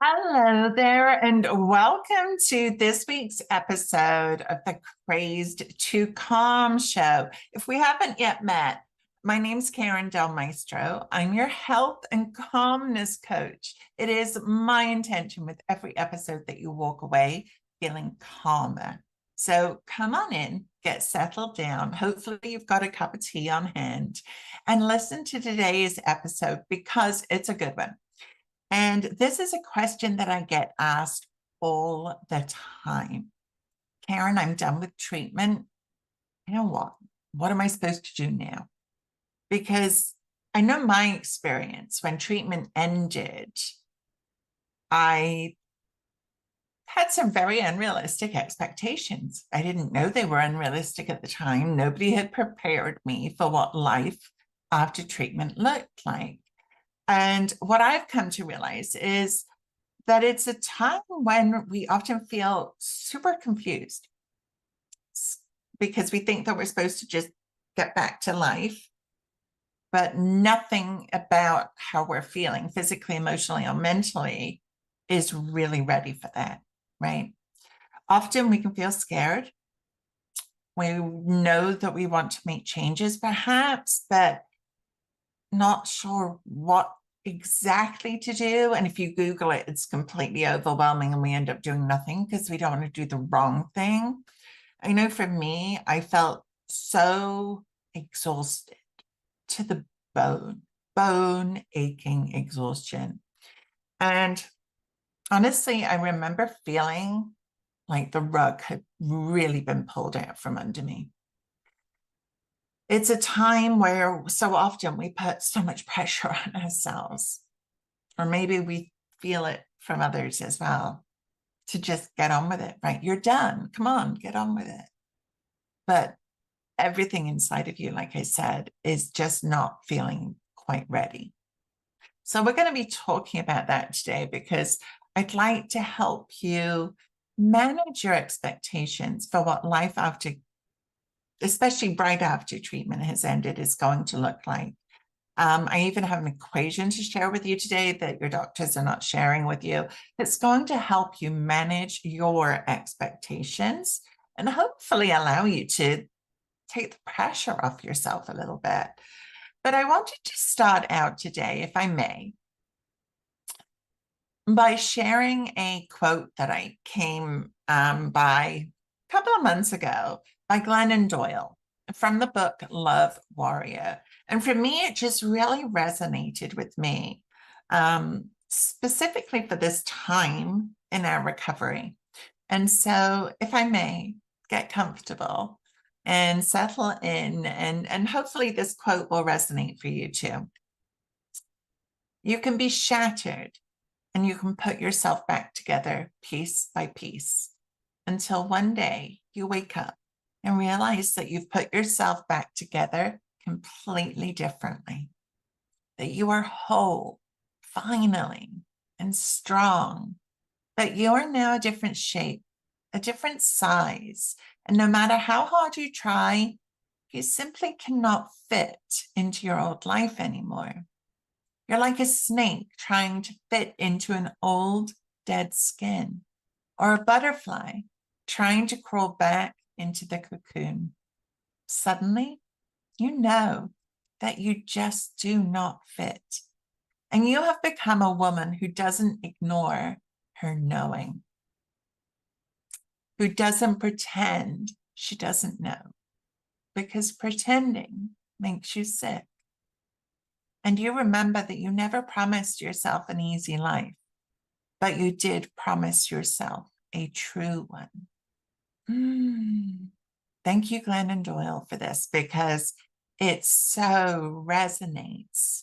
Hello there, and welcome to this week's episode of the Crazed to Calm show. If we haven't yet met, my name's Karen Del Maestro. I'm your health and calmness coach. It is my intention with every episode that you walk away feeling calmer. So come on in, get settled down. Hopefully, you've got a cup of tea on hand and listen to today's episode because it's a good one. And this is a question that I get asked all the time. Karen, I'm done with treatment. You know what? What am I supposed to do now? Because I know my experience when treatment ended, I had some very unrealistic expectations. I didn't know they were unrealistic at the time. Nobody had prepared me for what life after treatment looked like. And what I've come to realize is that it's a time when we often feel super confused because we think that we're supposed to just get back to life, but nothing about how we're feeling physically, emotionally, or mentally is really ready for that, right? Often we can feel scared. We know that we want to make changes, perhaps, but not sure what exactly to do. And if you Google it, it's completely overwhelming and we end up doing nothing because we don't want to do the wrong thing. I know for me, I felt so exhausted to the bone aching exhaustion. And honestly, I remember feeling like the rug had really been pulled out from under me. It's a time where so often we put so much pressure on ourselves, or maybe we feel it from others as well, to just get on with it, right? You're done. Come on, get on with it. But everything inside of you, like I said, is just not feeling quite ready. So we're going to be talking about that today because I'd like to help you manage your expectations for what life after, especially right after treatment has ended, is going to look like. I even have an equation to share with you today that your doctors are not sharing with you that's going to help you manage your expectations and hopefully allow you to take the pressure off yourself a little bit. But I wanted to start out today, if I may, by sharing a quote that I came by a couple of months ago by Glennon Doyle from the book Love Warrior. And for me, it just really resonated with me, specifically for this time in our recovery. And so, if I may, get comfortable and settle in, and hopefully this quote will resonate for you too. You can be shattered and you can put yourself back together piece by piece until one day you wake up and realize that you've put yourself back together completely differently, that you are whole, finally, and strong, that you are now a different shape, a different size, and no matter how hard you try, you simply cannot fit into your old life anymore. You're like a snake trying to fit into an old, dead skin, or a butterfly trying to crawl back into the cocoon. Suddenly, you know that you just do not fit. And you have become a woman who doesn't ignore her knowing, who doesn't pretend she doesn't know, because pretending makes you sick. And you remember that you never promised yourself an easy life, but you did promise yourself a true one. Thank you, Glennon Doyle, for this because it so resonates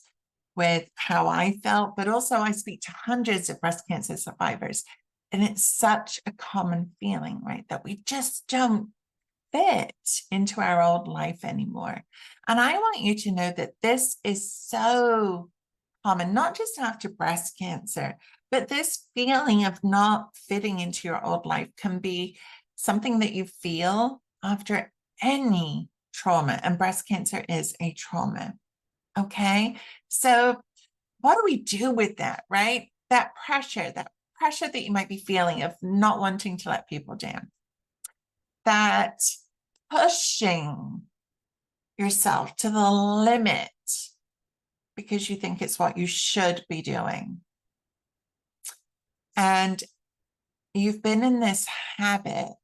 with how I felt, but also I speak to hundreds of breast cancer survivors. And it's such a common feeling, right? That we just don't fit into our old life anymore. And I want you to know that this is so common, not just after breast cancer, but this feeling of not fitting into your old life can be something that you feel after any trauma, and breast cancer is a trauma. Okay. So what do we do with that, right? That pressure that you might be feeling of not wanting to let people down, that pushing yourself to the limit because you think it's what you should be doing. And you've been in this habit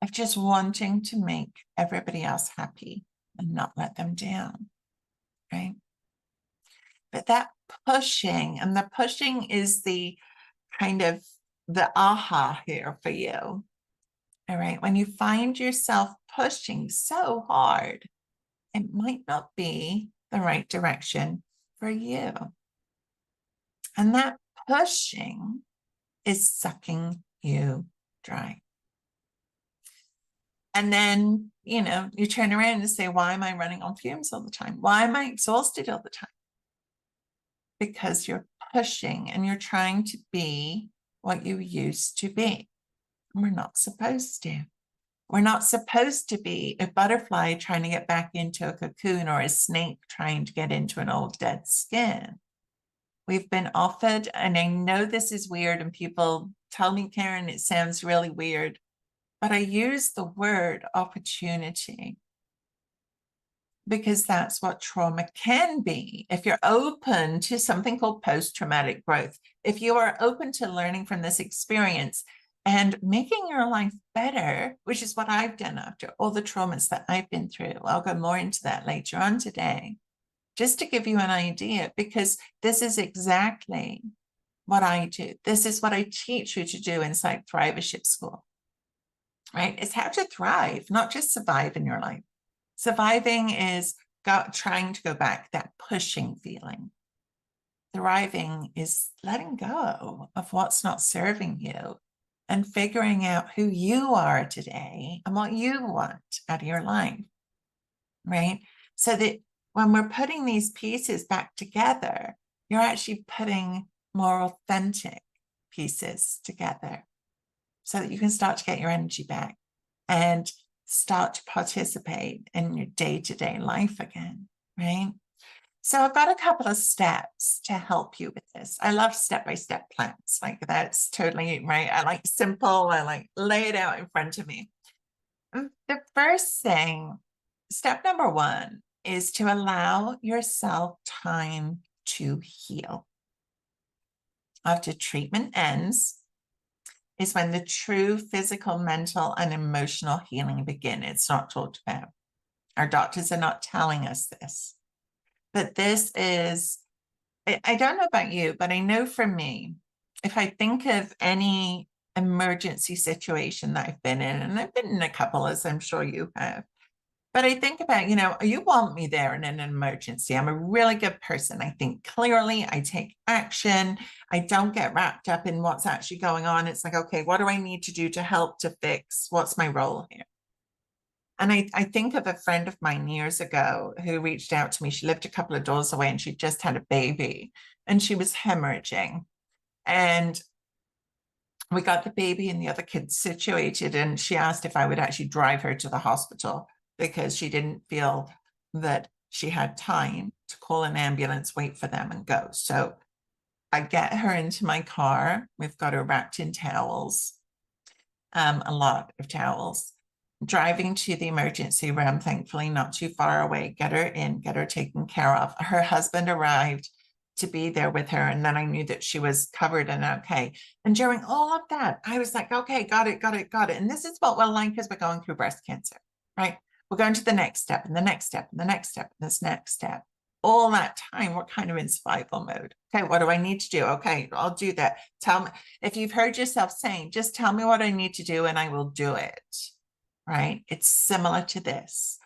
of just wanting to make everybody else happy and not let them down, right? But that pushing, and the pushing is the kind of the aha here for you. All right. When you find yourself pushing so hard, it might not be the right direction for you. And that pushing is sucking you dry. And then, you know, you turn around and say, why am I running on fumes all the time? Why am I exhausted all the time? Because you're pushing and you're trying to be what you used to be. We're not supposed to. We're not supposed to be a butterfly trying to get back into a cocoon or a snake trying to get into an old dead skin. We've been offered, and I know this is weird, and people tell me, Karen, it sounds really weird, but I use the word opportunity because that's what trauma can be. If you're open to something called post-traumatic growth, if you are open to learning from this experience and making your life better, which is what I've done after all the traumas that I've been through. I'll go more into that later on today, just to give you an idea, because this is exactly what I do. This is what I teach you to do inside Thrivership School, right? It's how to thrive, not just survive in your life. Surviving is trying to go back, that pushing feeling. Thriving is letting go of what's not serving you and figuring out who you are today and what you want out of your life, right? So that when we're putting these pieces back together, you're actually putting more authentic pieces together so that you can start to get your energy back and start to participate in your day-to-day life again, right? So I've got a couple of steps to help you with this. I love step-by-step plans. Like, that's totally right. I like simple. I like lay it out in front of me. The first thing, step number one, is to allow yourself time to heal. After treatment ends is when the true physical, mental, and emotional healing begin. It's not talked about. Our doctors are not telling us this. But this is, I don't know about you, but I know for me, if I think of any emergency situation that I've been in, and I've been in a couple, as I'm sure you have, but I think about, you know, you want me there in an emergency. I'm a really good person. I think clearly, I take action. I don't get wrapped up in what's actually going on. It's like, okay, what do I need to do to help, to fix? What's my role here? And I think of a friend of mine years ago who reached out to me. She lived a couple of doors away and she just had a baby and she was hemorrhaging. And we got the baby and the other kids situated. And she asked if I would actually drive her to the hospital because she didn't feel that she had time to call an ambulance, wait for them and go. So I get her into my car. We've got her wrapped in towels, a lot of towels. Driving to the emergency room, thankfully not too far away, get her in, get her taken care of. Her husband arrived to be there with her, and then I knew that she was covered and okay. And during all of that, I was like, okay, got it. And this is what we're like as we're going through breast cancer, right? We're going to the next step and the next step and the next step and this next step. All that time, we're kind of in survival mode. Okay, what do I need to do? Okay, I'll do that. Tell me, if you've heard yourself saying, just tell me what I need to do and I will do it. Right? It's similar to this.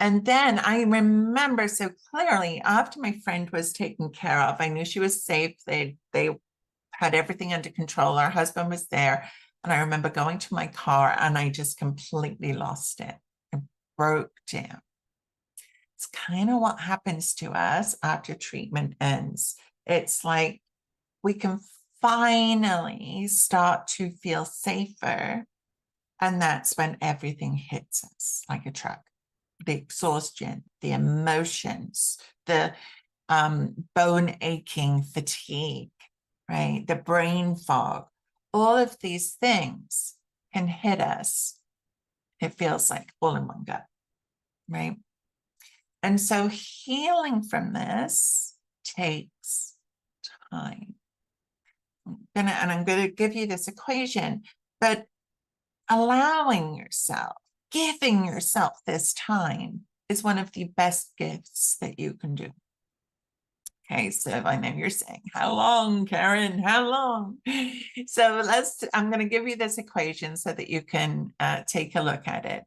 And then I remember so clearly after my friend was taken care of, I knew she was safe. They had everything under control. Her husband was there. And I remember going to my car and I just completely lost it. I broke down. It's kind of what happens to us after treatment ends. It's like we can finally start to feel safer. And that's when everything hits us like a truck. The exhaustion, the emotions, the bone aching fatigue, right? The brain fog, all of these things can hit us. It feels like all in one go, right? And so healing from this takes time. I'm going to give you this equation, but allowing yourself, giving yourself this time is one of the best gifts that you can do. Okay, so I know you're saying, how long, Karen? How long? So I'm going to give you this equation so that you can take a look at it.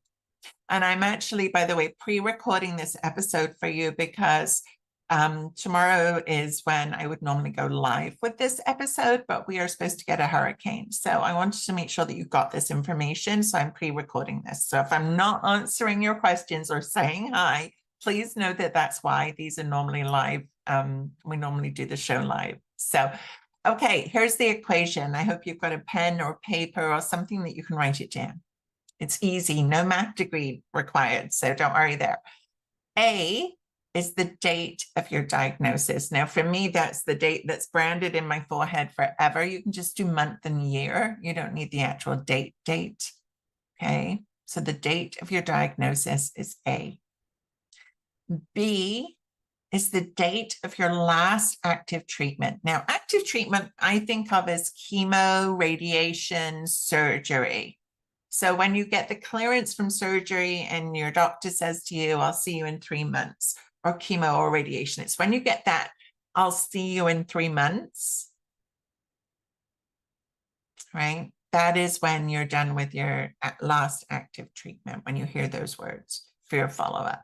And I'm actually, by the way, pre-recording this episode for you because tomorrow is when I would normally go live with this episode, but we are supposed to get a hurricane. So I wanted to make sure that you got this information. So I'm pre-recording this. So if I'm not answering your questions or saying hi, please know that that's why these are normally live. We normally do the show live. So, okay, here's the equation. I hope you've got a pen or paper or something that you can write it down. It's easy, no math degree required, so don't worry there. A is the date of your diagnosis. Now, for me, that's the date that's branded in my forehead forever. You can just do month and year. You don't need the actual date. Okay, so the date of your diagnosis is A. B is the date of your last active treatment. Now, active treatment, I think of as chemo, radiation, surgery. So when you get the clearance from surgery and your doctor says to you, I'll see you in 3 months, or chemo or radiation, it's when you get that, I'll see you in 3 months, right? That is when you're done with your last active treatment, when you hear those words for your follow-up,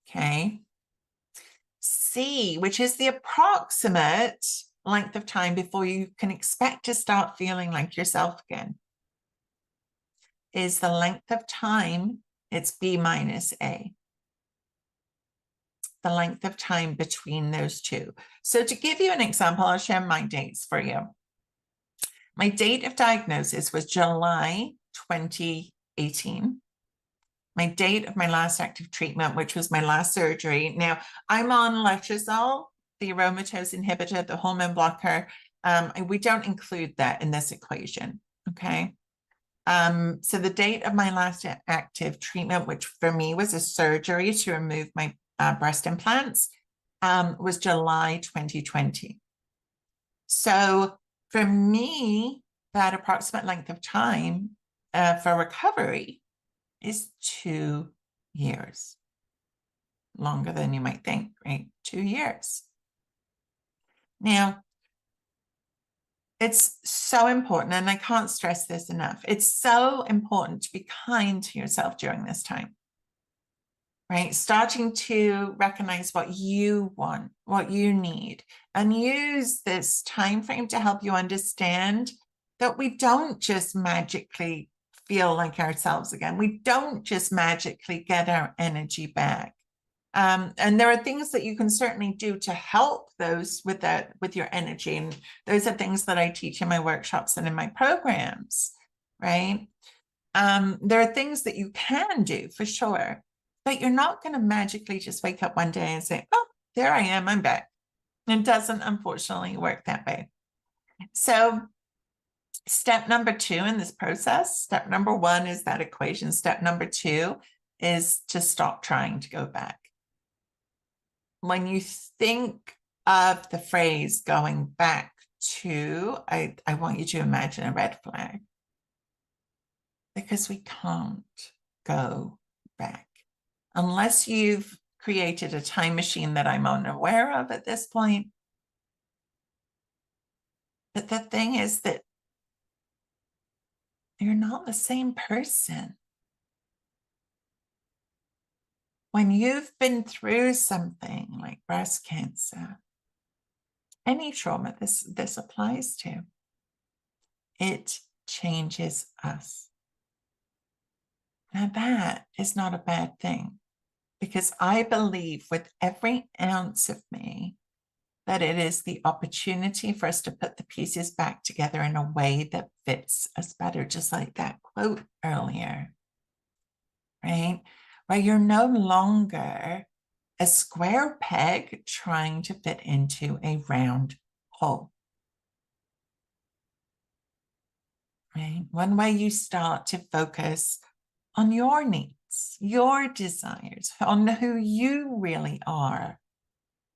okay? C, which is the approximate length of time before you can expect to start feeling like yourself again, is the length of time, it's B minus A, the length of time between those two. So to give you an example, I'll share my dates for you. My date of diagnosis was July 2018. My date of my last active treatment, which was my last surgery. Now, I'm on letrozole, the aromatase inhibitor, the hormone blocker. We don't include that in this equation, okay? So the date of my last active treatment, which for me was a surgery to remove my breast implants, was July 2020. So for me, that approximate length of time for recovery is 2 years. Longer than you might think, right? 2 years. Now, it's so important, and I can't stress this enough. It's so important to be kind to yourself during this time, right? Starting to recognize what you want, what you need, and use this time frame to help you understand that we don't just magically feel like ourselves again. We don't just magically get our energy back. And there are things that you can certainly do to help those with your energy. And those are things that I teach in my workshops and in my programs, right? There are things that you can do for sure, but you're not going to magically just wake up one day and say, oh, there I am, I'm back. It doesn't unfortunately work that way. So step number 2 in this process, step number 1 is that equation. Step number 2 is to stop trying to go back. When you think of the phrase going back to, I want you to imagine a red flag, because we can't go back unless you've created a time machine that I'm unaware of at this point. But the thing is that you're not the same person. When you've been through something like breast cancer, any trauma this applies to, it changes us. Now that is not a bad thing, because I believe with every ounce of me that it is the opportunity for us to put the pieces back together in a way that fits us better, just like that quote earlier, right? Where you're no longer a square peg trying to fit into a round hole. right? One way you start to focus on your needs, your desires, on who you really are,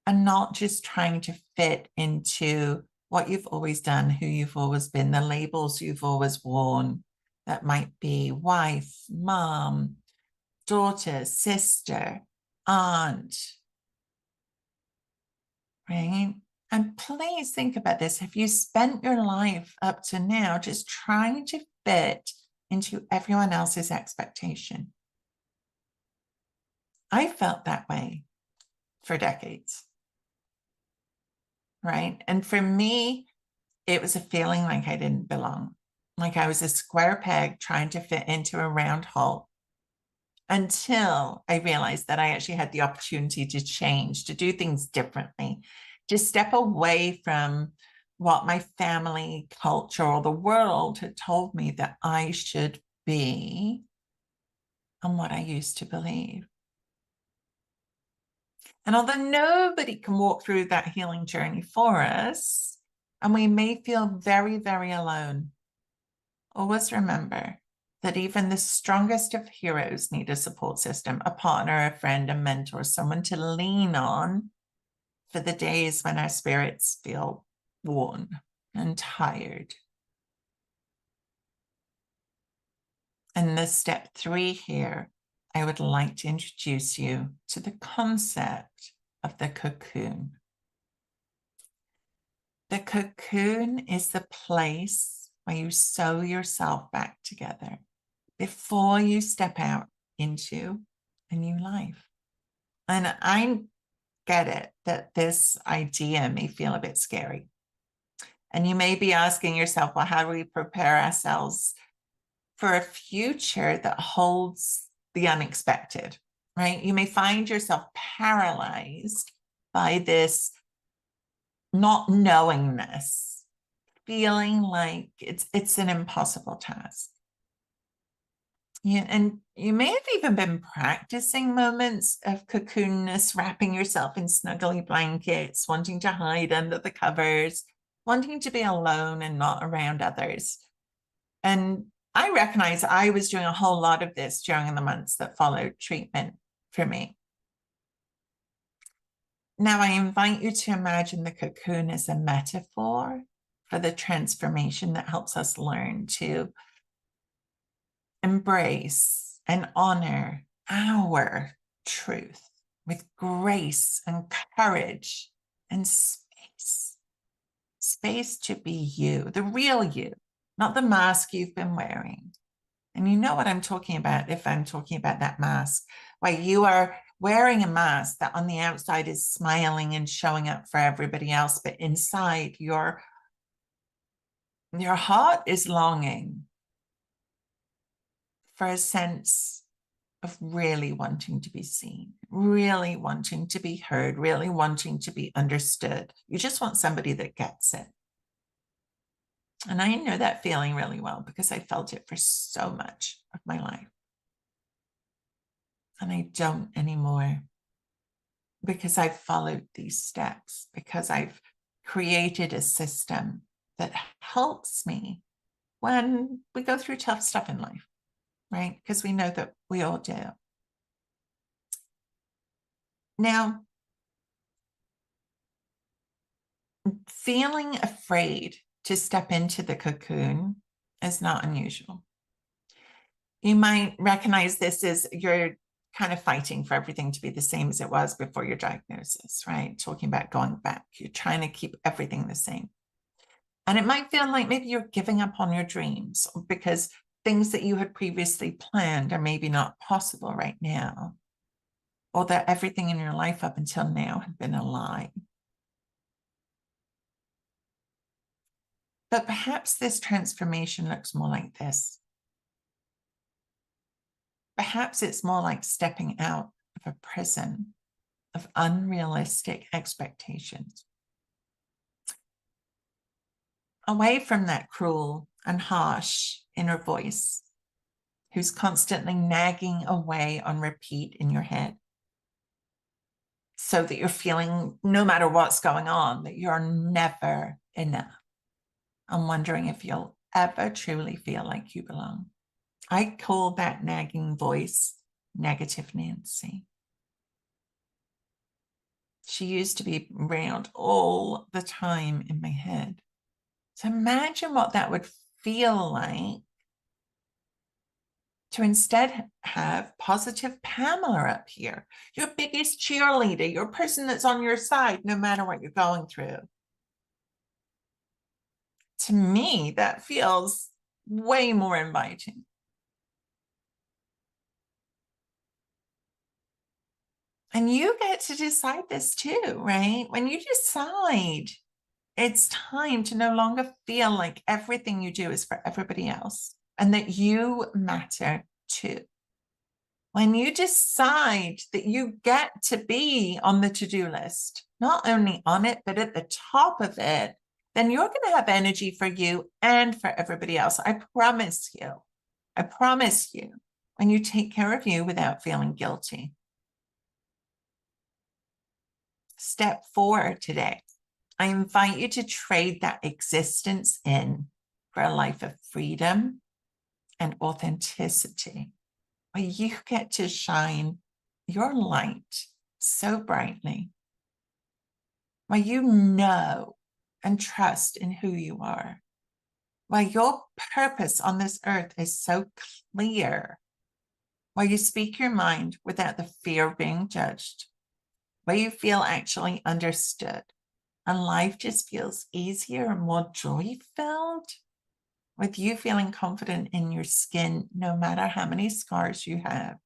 and not just trying to fit into what you've always done, who you've always been, the labels you've always worn. That might be wife, mom, daughter, sister, aunt, right? And please think about this. Have you spent your life up to now just trying to fit into everyone else's expectation? I felt that way for decades, right? And for me, it was a feeling like I didn't belong, like I was a square peg trying to fit into a round hole, until I realized that I actually had the opportunity to change, to do things differently, to step away from what my family, culture, or the world had told me that I should be and what I used to believe. And although nobody can walk through that healing journey for us, and we may feel very, very alone, always remember that even the strongest of heroes need a support system, a partner, a friend, a mentor, someone to lean on for the days when our spirits feel worn and tired. And the step 3 here, I would like to introduce you to the concept of the cocoon. The cocoon is the place where you sew yourself back together before you step out into a new life. And I get it that this idea may feel a bit scary. And you may be asking yourself, well, how do we prepare ourselves for a future that holds the unexpected, right? You may find yourself paralyzed by this not knowingness, feeling like it's an impossible task. Yeah, and you may have even been practicing moments of cocoonness, wrapping yourself in snuggly blankets, wanting to hide under the covers, wanting to be alone and not around others. And I recognize I was doing a whole lot of this during the months that followed treatment for me. Now, I invite you to imagine the cocoon as a metaphor for the transformation that helps us learn to embrace and honor our truth with grace and courage and space. Space to be you, the real you, not the mask you've been wearing. And you know what I'm talking about if I'm talking about that mask, where you are wearing a mask that on the outside is smiling and showing up for everybody else, but inside your heart is longing for a sense of really wanting to be seen, really wanting to be heard, really wanting to be understood. You just want somebody that gets it. And I know that feeling really well because I felt it for so much of my life. And I don't anymore because I've followed these steps, because I've created a system that helps me when we go through tough stuff in life, right? Because we know that we all do. Now, feeling afraid to step into the cocoon is not unusual. You might recognize this as you're kind of fighting for everything to be the same as it was before your diagnosis, right? Talking about going back, you're trying to keep everything the same. And it might feel like maybe you're giving up on your dreams because things that you had previously planned are maybe not possible right now, or that everything in your life up until now had been a lie. But perhaps this transformation looks more like this. Perhaps it's more like stepping out of a prison of unrealistic expectations, away from that cruel and harsh inner voice who's constantly nagging away on repeat in your head, so that you're feeling, no matter what's going on, that you're never enough. I'm wondering if you'll ever truly feel like you belong. I call that nagging voice negative Nancy. She used to be around all the time in my head. So imagine what that would feel like to instead have positive Pamela up here, your biggest cheerleader, your person that's on your side no matter what you're going through. To me, that feels way more inviting. And you get to decide this too, right? When you decide it's time to no longer feel like everything you do is for everybody else and that you matter too. When you decide that you get to be on the to-do list, not only on it, but at the top of it, then you're going to have energy for you and for everybody else. I promise you. I promise you, when you take care of you without feeling guilty. Step 4 today. I invite you to trade that existence in for a life of freedom and authenticity, where you get to shine your light so brightly, where you know and trust in who you are, where your purpose on this earth is so clear, where you speak your mind without the fear of being judged, where you feel actually understood, and life just feels easier and more joy-filled, with you feeling confident in your skin no matter how many scars you have.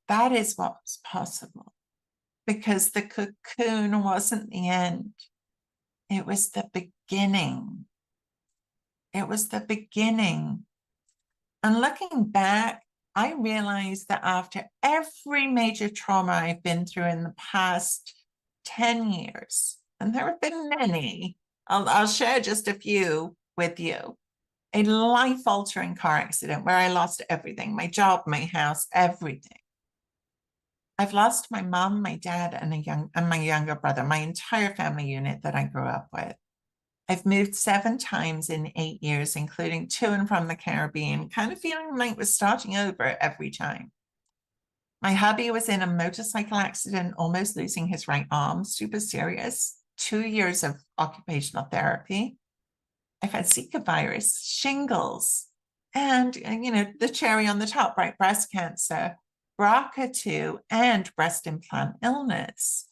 That is what's possible, because the cocoon wasn't the end. It was the beginning. It was the beginning. And looking back, I realized that after every major trauma I've been through in the past 10 years, and there have been many, I'll share just a few with you. A life-altering car accident where I lost everything, my job, my house, everything. I've lost my mom, my dad, and my younger brother, my entire family unit that I grew up with. I've moved 7 times in 8 years, including to and from the Caribbean, kind of feeling like we're starting over every time. My hubby was in a motorcycle accident, almost losing his right arm, super serious, 2 years of occupational therapy. I've had Zika virus, shingles, and the cherry on the top, right? Breast cancer, BRCA2, and breast implant illness.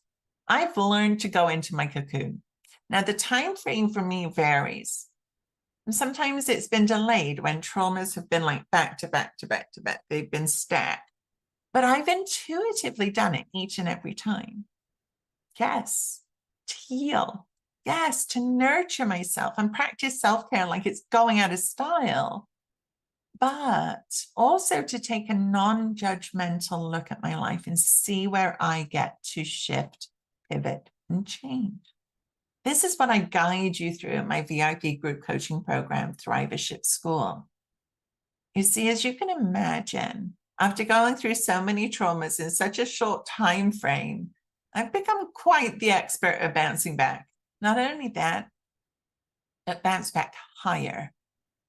I've learned to go into my cocoon. Now, the time frame for me varies. And sometimes it's been delayed when traumas have been like back to back to back to back. They've been stacked. But I've intuitively done it each and every time. Yes, to heal. Yes, to nurture myself and practice self-care like it's going out of style. But also to take a non-judgmental look at my life and see where I get to shift, pivot, and change. This is what I guide you through in my VIP group coaching program, Thrivership School. You see, as you can imagine, after going through so many traumas in such a short time frame, I've become quite the expert at bouncing back. Not only that, but bounce back higher,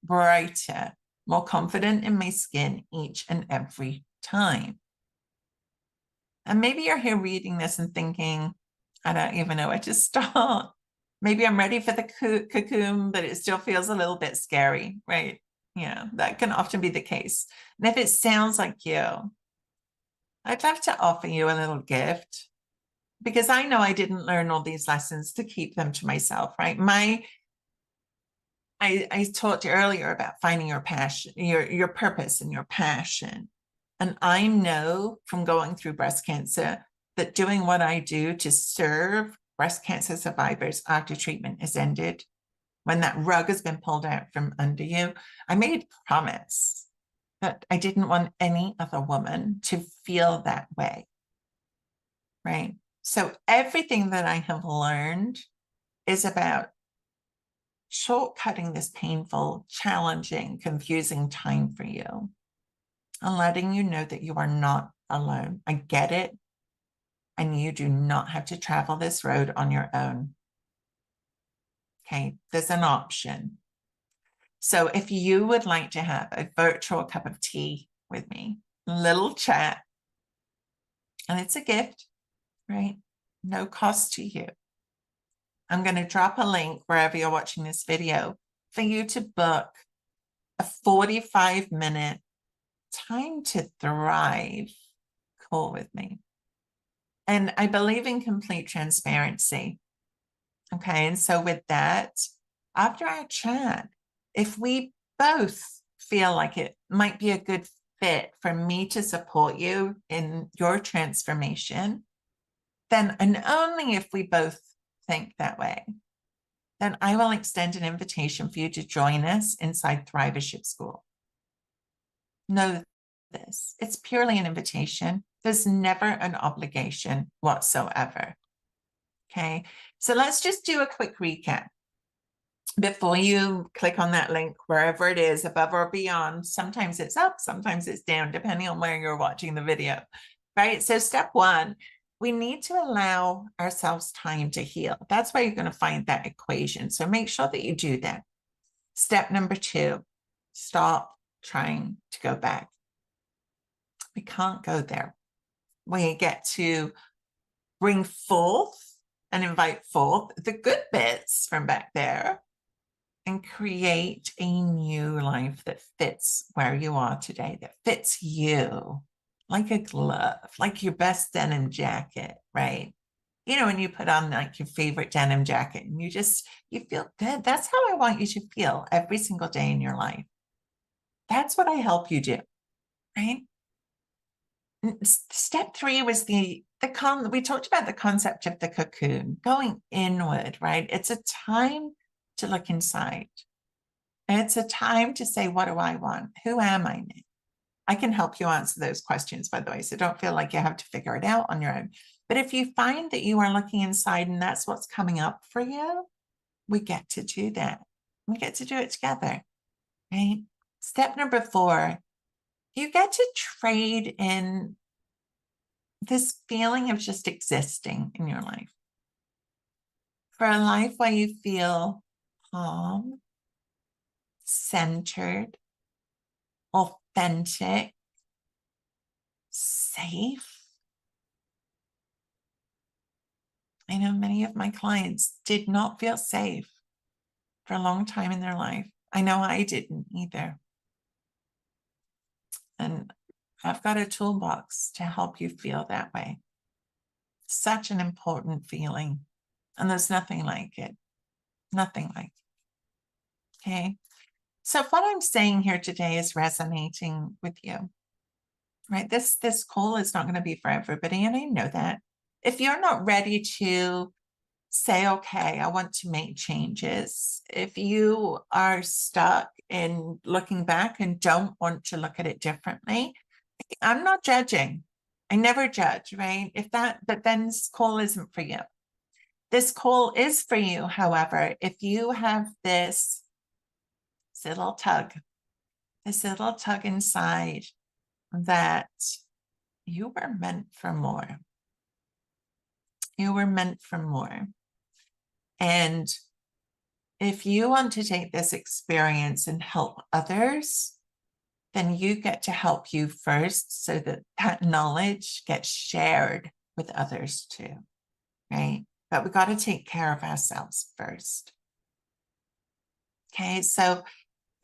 brighter, more confident in my skin each and every time. And maybe you're here reading this and thinking, I don't even know where to start. Maybe I'm ready for the cocoon, but it still feels a little bit scary, right? Yeah, that can often be the case. And if it sounds like you, I'd love to offer you a little gift, because I know I didn't learn all these lessons to keep them to myself, right? I talked earlier about finding your passion, your purpose and your passion. And I know from going through breast cancer that doing what I do to serve breast cancer survivors after treatment is ended, when that rug has been pulled out from under you, I made a promise that I didn't want any other woman to feel that way, right? So everything that I have learned is about shortcutting this painful, challenging, confusing time for you and letting you know that you are not alone. I get it. And you do not have to travel this road on your own. Okay, there's an option. So if you would like to have a virtual cup of tea with me, little chat, and it's a gift, right? No cost to you. I'm going to drop a link wherever you're watching this video for you to book a 45-minute time to thrive call with me. And I believe in complete transparency. Okay. And so with that, after our chat, if we both feel like it might be a good fit for me to support you in your transformation, then, and only if we both think that way, then I will extend an invitation for you to join us inside Thrivership School. Know this, it's purely an invitation. There's never an obligation whatsoever. Okay, so let's just do a quick recap before you click on that link, wherever it is, above or beyond. Sometimes it's up, sometimes it's down, depending on where you're watching the video, right? So step one, we need to allow ourselves time to heal. That's where you're going to find that equation. So make sure that you do that. Step number two, stop trying to go back. We can't go there. We get to bring forth and invite forth the good bits from back there and create a new life that fits where you are today, that fits you like a glove, like your best denim jacket, right? You know, when you put on like your favorite denim jacket and you feel good. That's how I want you to feel every single day in your life. That's what I help you do, right? Step three was we talked about the concept of the cocoon, going inward, right? It's a time to look inside. And it's a time to say, what do I want? Who am I now? I can help you answer those questions, by the way. So don't feel like you have to figure it out on your own. But if you find that you are looking inside and that's what's coming up for you, we get to do that. We get to do it together, right? Step number four, you get to trade in this feeling of just existing in your life for a life where you feel calm, centered, authentic, safe. I know many of my clients did not feel safe for a long time in their life. I know I didn't either. And I've got a toolbox to help you feel that way. Such an important feeling. And there's nothing like it. Nothing like it. Okay. So what I'm saying here today is resonating with you, right? This call is not going to be for everybody, and I know that. If you're not ready to say, okay, I want to make changes, if you are stuck in looking back and don't want to look at it differently, I'm not judging. I never judge, right? But then this call isn't for you. This call is for you, however, if you have this little tug inside that you were meant for more. You were meant for more. And if you want to take this experience and help others, then you get to help you first so that that knowledge gets shared with others too, right? But we got to take care of ourselves first. Okay, so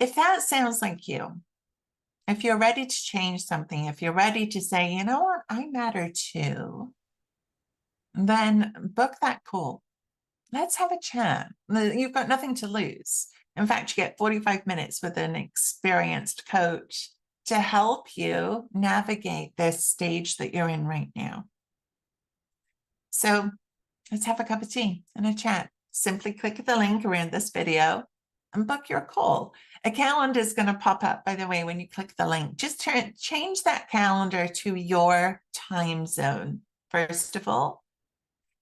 if that sounds like you, if you're ready to change something, if you're ready to say, you know what, I matter too, then book that call. Let's have a chat. You've got nothing to lose. In fact, you get 45 minutes with an experienced coach to help you navigate this stage that you're in right now. So let's have a cup of tea and a chat. Simply click the link around this video and book your call. A calendar is going to pop up, by the way, when you click the link. Just change that calendar to your time zone, first of all,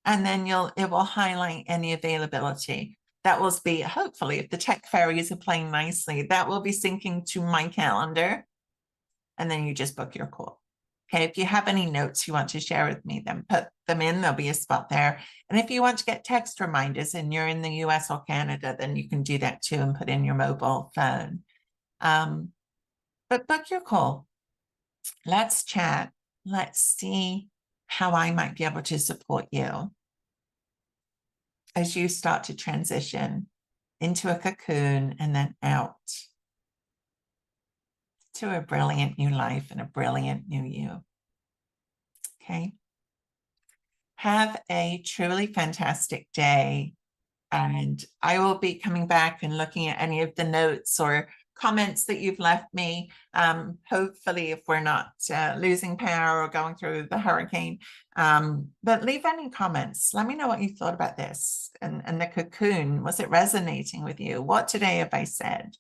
and then it will highlight any availability. That will be, hopefully, if the tech fairies are playing nicely, that will be syncing to my calendar, and then you just book your call. Okay, if you have any notes you want to share with me, then put them in. There'll be a spot there. And if you want to get text reminders and you're in the US or Canada, then you can do that too and put in your mobile phone. But book your call. Let's chat. Let's see how I might be able to support you as you start to transition into a cocoon and then out to a brilliant new life and a brilliant new you. Okay. Have a truly fantastic day. And I will be coming back and looking at any of the notes or comments that you've left me. Hopefully, if we're not losing power or going through the hurricane. But leave any comments. Let me know what you thought about this. And the cocoon, was it resonating with you? What today have I said?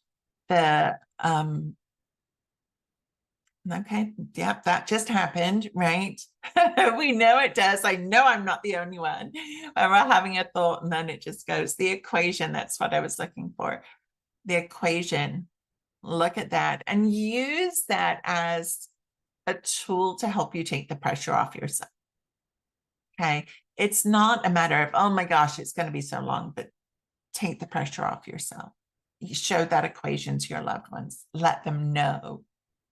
Okay, yep, that just happened, right? We know it does. I know I'm not the only one. We're having a thought and then it just goes. The equation, that's what I was looking for. The equation, look at that and use that as a tool to help you take the pressure off yourself. Okay, it's not a matter of, oh my gosh, it's going to be so long, but take the pressure off yourself. You show that equation to your loved ones. Let them know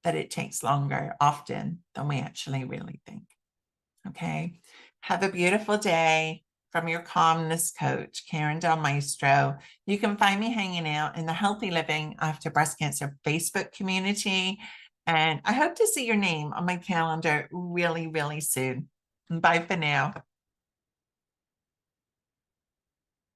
that it takes longer often than we actually really think. Okay. Have a beautiful day from your calmness coach, Karen Del Maestro. You can find me hanging out in the Healthy Living After Breast Cancer Facebook community. And I hope to see your name on my calendar really, really soon. Bye for now.